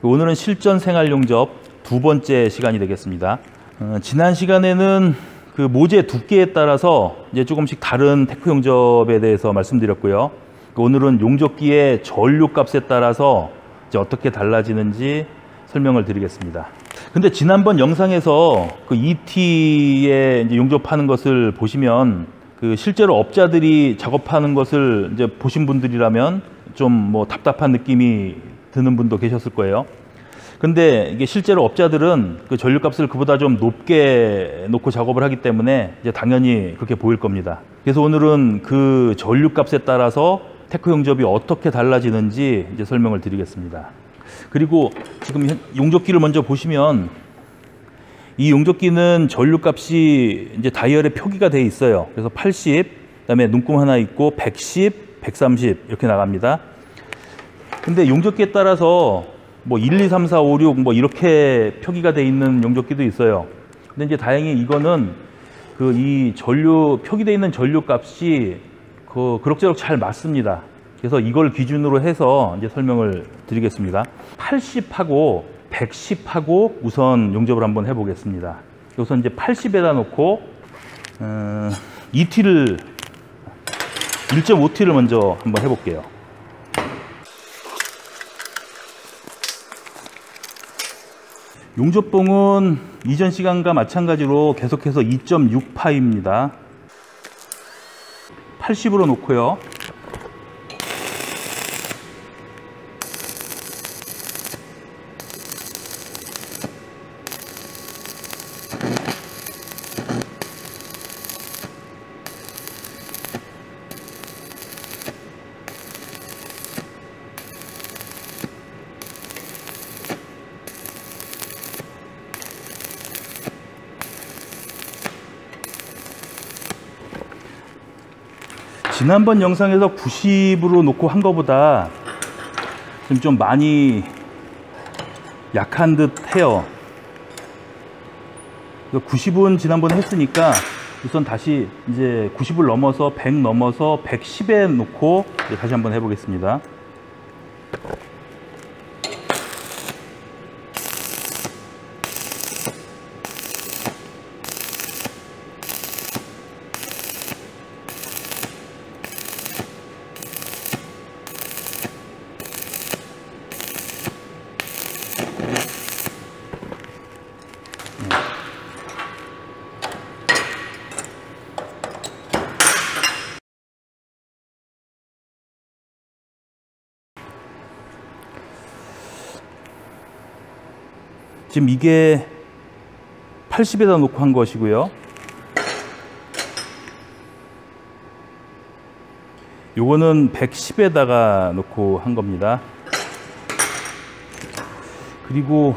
오늘은 실전 생활 용접 두 번째 시간이 되겠습니다. 지난 시간에는 그 모재 두께에 따라서 이제 조금씩 다른 테크 용접에 대해서 말씀드렸고요. 오늘은 용접기의 전류 값에 따라서 이제 어떻게 달라지는지 설명을 드리겠습니다. 근데 지난번 영상에서 그 ET에 이제 용접하는 것을 보시면 그 실제로 업자들이 작업하는 것을 이제 보신 분들이라면 좀 뭐 답답한 느낌이 드는 분도 계셨을 거예요. 근데 이게 실제로 업자들은 그 전류값을 그보다 좀 높게 놓고 작업을 하기 때문에 이제 당연히 그렇게 보일 겁니다. 그래서 오늘은 그 전류값에 따라서 테크 용접이 어떻게 달라지는지 이제 설명을 드리겠습니다. 그리고 지금 용접기를 먼저 보시면 이 용접기는 전류값이 이제 다이얼에 표기가 되어 있어요. 그래서 80, 그다음에 눈금 하나 있고 110, 130 이렇게 나갑니다. 근데 용접기에 따라서 뭐 1, 2, 3, 4, 5, 6 뭐 이렇게 표기가 되어 있는 용접기도 있어요. 근데 이제 다행히 이거는 그 이 전류 표기되어 있는 전류 값이 그럭저럭 잘 맞습니다. 그래서 이걸 기준으로 해서 이제 설명을 드리겠습니다. 80하고 110하고 우선 용접을 한번 해보겠습니다. 우선 이제 80에다 놓고 2T를 1.5T를 먼저 한번 해볼게요. 용접봉은 이전 시간과 마찬가지로 계속해서 2.6파입니다. 80으로 놓고요. 지난번 영상에서 90으로 놓고 한 것보다 좀 많이 약한 듯 해요. 90은 지난번에 했으니까 우선 다시 이제 90을 넘어서 100 넘어서 110에 놓고 다시 한번 해보겠습니다. 지금 이게 80에다 놓고 한 것이고요. 요거는 110에다가 놓고 한 겁니다. 그리고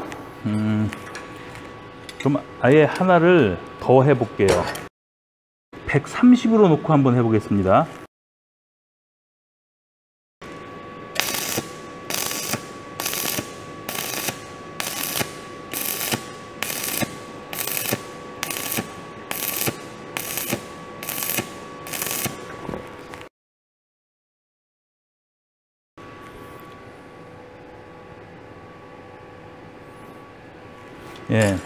그럼 아예 하나를 더 해볼게요. 130으로 놓고 한번 해보겠습니다. 예.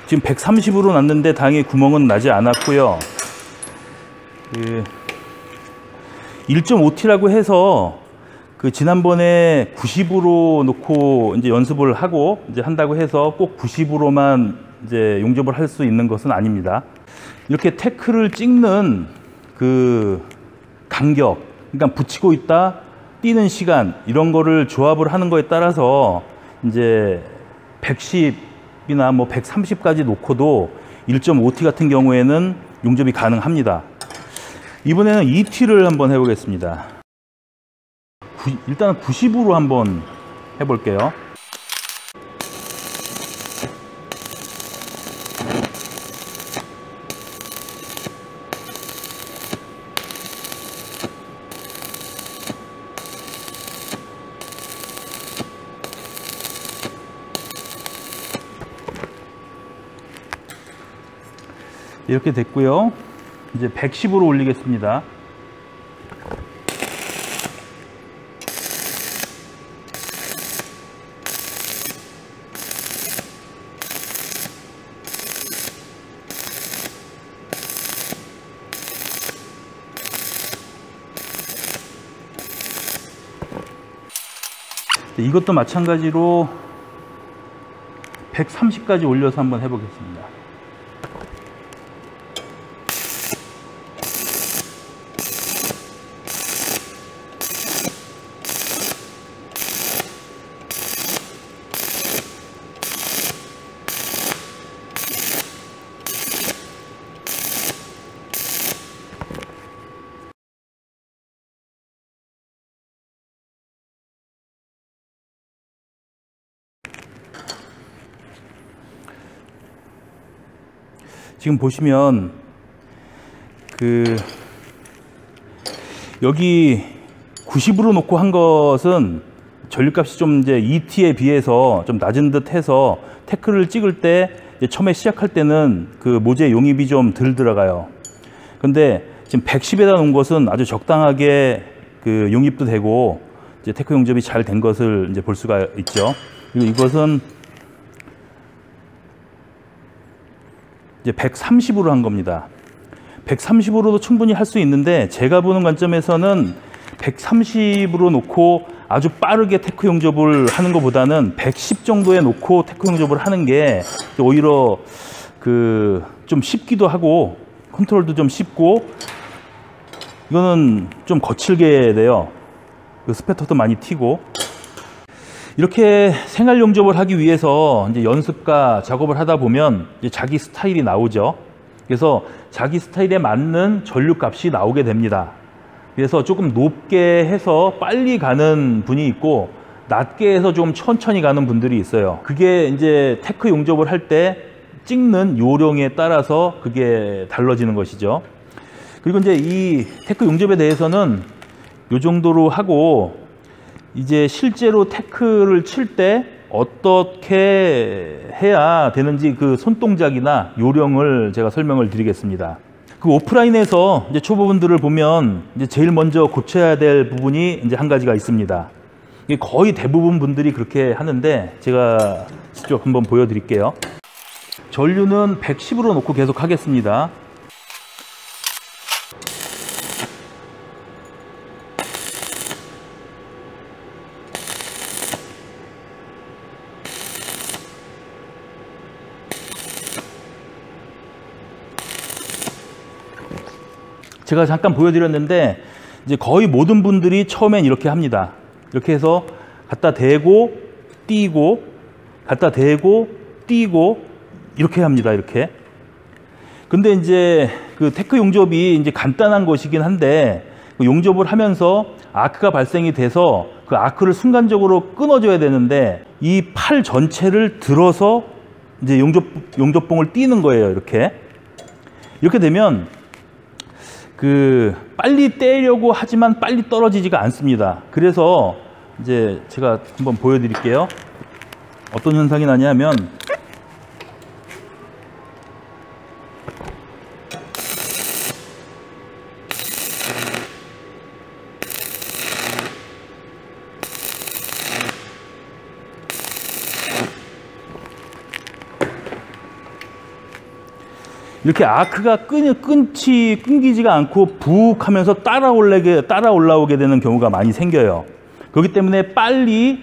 지금 130으로 놨는데 다행히 구멍은 나지 않았고요. 1.5T라고 해서 그 지난번에 90으로 놓고 이제 연습을 하고 이제 한다고 해서 꼭 90으로만 이제 용접을 할 수 있는 것은 아닙니다. 이렇게 태클을 찍는 그 간격, 그러니까 붙이고 있다, 뛰는 시간 이런 거를 조합을 하는 거에 따라서 이제 110이나 뭐 130까지 놓고도 1.5T 같은 경우에는 용접이 가능합니다. 이번에는 2T를 한번 해보겠습니다. 일단은 90으로 한번 해볼게요. 이렇게 됐고요. 이제 110으로 올리겠습니다. 이것도 마찬가지로 130까지 올려서 한번 해보겠습니다. 지금 보시면 여기 90으로 놓고 한 것은 전류값이 좀 이제 ET에 비해서 좀 낮은 듯 해서 태클을 찍을 때 처음에 시작할 때는 그 모재 용입이 좀 덜 들어가요. 근데 지금 110에다 놓은 것은 아주 적당하게 그 용입도 되고 이제 태클 용접이 잘 된 것을 이제 볼 수가 있죠. 그리고 이것은 이제 130으로 한 겁니다. 130으로도 충분히 할 수 있는데 제가 보는 관점에서는 130으로 놓고 아주 빠르게 테크 용접을 하는 것보다는 110 정도에 놓고 테크 용접을 하는 게 오히려 좀 쉽기도 하고 컨트롤도 좀 쉽고 이거는 좀 거칠게 돼요. 스패터도 많이 튀고. 이렇게 생활 용접을 하기 위해서 이제 연습과 작업을 하다 보면 이제 자기 스타일이 나오죠. 그래서 자기 스타일에 맞는 전류 값이 나오게 됩니다. 그래서 조금 높게 해서 빨리 가는 분이 있고 낮게 해서 좀 천천히 가는 분들이 있어요. 그게 이제 테크 용접을 할 때 찍는 요령에 따라서 그게 달라지는 것이죠. 그리고 이제 이 테크 용접에 대해서는 이 정도로 하고 이제 실제로 태클을 칠 때 어떻게 해야 되는지 그 손동작이나 요령을 제가 설명을 드리겠습니다. 그 오프라인에서 이제 초보분들을 보면 이제 제일 먼저 고쳐야 될 부분이 이제 한 가지가 있습니다. 이게 거의 대부분 분들이 그렇게 하는데 제가 직접 한번 보여드릴게요. 전류는 110으로 놓고 계속 하겠습니다. 제가 잠깐 보여드렸는데 이제 거의 모든 분들이 처음엔 이렇게 합니다. 이렇게 해서 갖다 대고 띄고 갖다 대고 띄고 이렇게 합니다. 이렇게. 근데 이제 그 테크 용접이 이제 간단한 것이긴 한데 그 용접을 하면서 아크가 발생이 돼서 그 아크를 순간적으로 끊어줘야 되는데 이 팔 전체를 들어서 이제 용접봉을 띄는 거예요. 이렇게 되면 빨리 떼려고 하지만 빨리 떨어지지가 않습니다. 그래서 이제 제가 한번 보여드릴게요. 어떤 현상이 나냐면 이렇게 아크가 끊기지가 않고 북 하면서 따라 올라오게 되는 경우가 많이 생겨요. 그렇기 때문에 빨리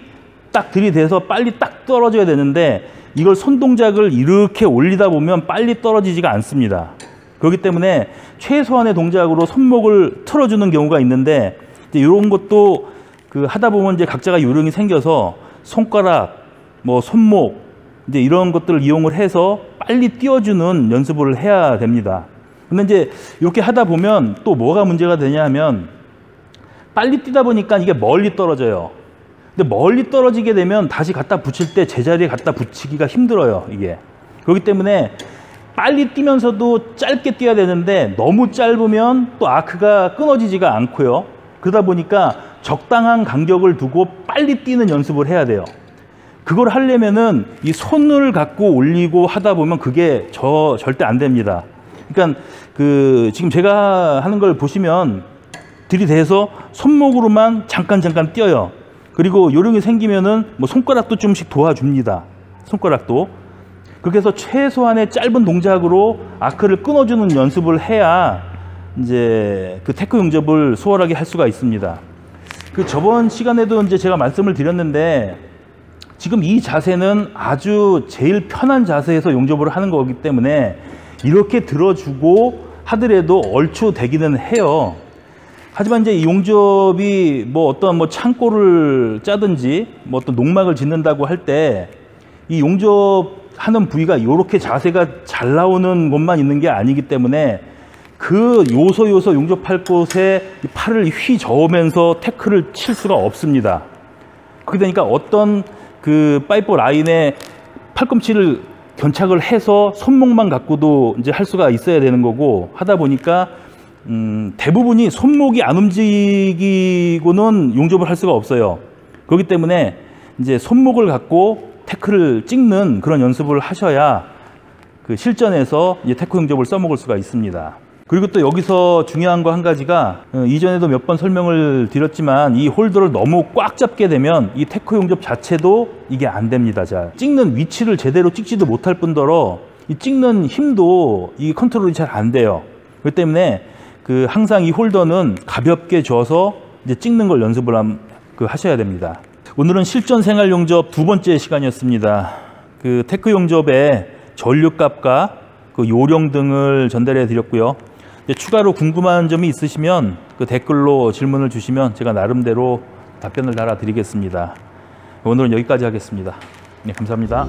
딱 들이대서 빨리 딱 떨어져야 되는데 이걸 손동작을 이렇게 올리다 보면 빨리 떨어지지가 않습니다. 그렇기 때문에 최소한의 동작으로 손목을 틀어주는 경우가 있는데 이제 이런 것도 하다 보면 이제 각자가 요령이 생겨서 손가락, 손목 이제 이런 것들을 이용을 해서 빨리 띄워주는 연습을 해야 됩니다. 근데 이제 이렇게 하다 보면 또 뭐가 문제가 되냐 하면 빨리 뛰다 보니까 이게 멀리 떨어져요. 근데 멀리 떨어지게 되면 다시 갖다 붙일 때 제자리에 갖다 붙이기가 힘들어요. 이게. 그렇기 때문에 빨리 뛰면서도 짧게 뛰어야 되는데 너무 짧으면 또 아크가 끊어지지가 않고요. 그러다 보니까 적당한 간격을 두고 빨리 뛰는 연습을 해야 돼요. 그걸 하려면은 이 손을 갖고 올리고 하다 보면 그게 절대 안 됩니다. 그러니까 지금 제가 하는 걸 보시면 들이대서 손목으로만 잠깐 뛰어요. 그리고 요령이 생기면은 손가락도 좀씩 도와줍니다. 손가락도. 그렇게 해서 최소한의 짧은 동작으로 아크를 끊어주는 연습을 해야 이제 테크 용접을 수월하게 할 수가 있습니다. 그 저번 시간에도 이제 제가 말씀을 드렸는데 지금 이 자세는 아주 제일 편한 자세에서 용접을 하는 거기 때문에 이렇게 들어주고 하더라도 얼추 되기는 해요. 하지만 이제 이 용접이 뭐 어떤 뭐 창고를 짜든지 뭐 어떤 농막을 짓는다고 할 때 이 용접하는 부위가 이렇게 자세가 잘 나오는 곳만 있는 게 아니기 때문에 그 요소 용접할 곳에 팔을 휘 저으면서 태클을 칠 수가 없습니다. 그렇게 되니까 어떤 그 파이프 라인에 팔꿈치를 견착을 해서 손목만 갖고도 이제 할 수가 있어야 되는 거고, 하다 보니까 대부분이 손목이 안 움직이고는 용접을 할 수가 없어요. 그렇기 때문에 이제 손목을 갖고 태클을 찍는 그런 연습을 하셔야 그 실전에서 이제 태클 용접을 써먹을 수가 있습니다. 그리고 또 여기서 중요한 거 한 가지가, 이전에도 몇 번 설명을 드렸지만 이 홀더를 너무 꽉 잡게 되면 이 태크 용접 자체도 이게 안 됩니다. 자, 찍는 위치를 제대로 찍지도 못할 뿐더러 이 찍는 힘도 이 컨트롤이 잘 안 돼요. 그렇기 때문에 그 항상 이 홀더는 가볍게 줘서 이제 찍는 걸 연습을 하셔야 됩니다. 오늘은 실전 생활 용접 두 번째 시간이었습니다. 그 태크 용접의 전류값과 그 요령 등을 전달해 드렸고요. 추가로 궁금한 점이 있으시면 그 댓글로 질문을 주시면 제가 나름대로 답변을 달아드리겠습니다. 오늘은 여기까지 하겠습니다. 네, 감사합니다.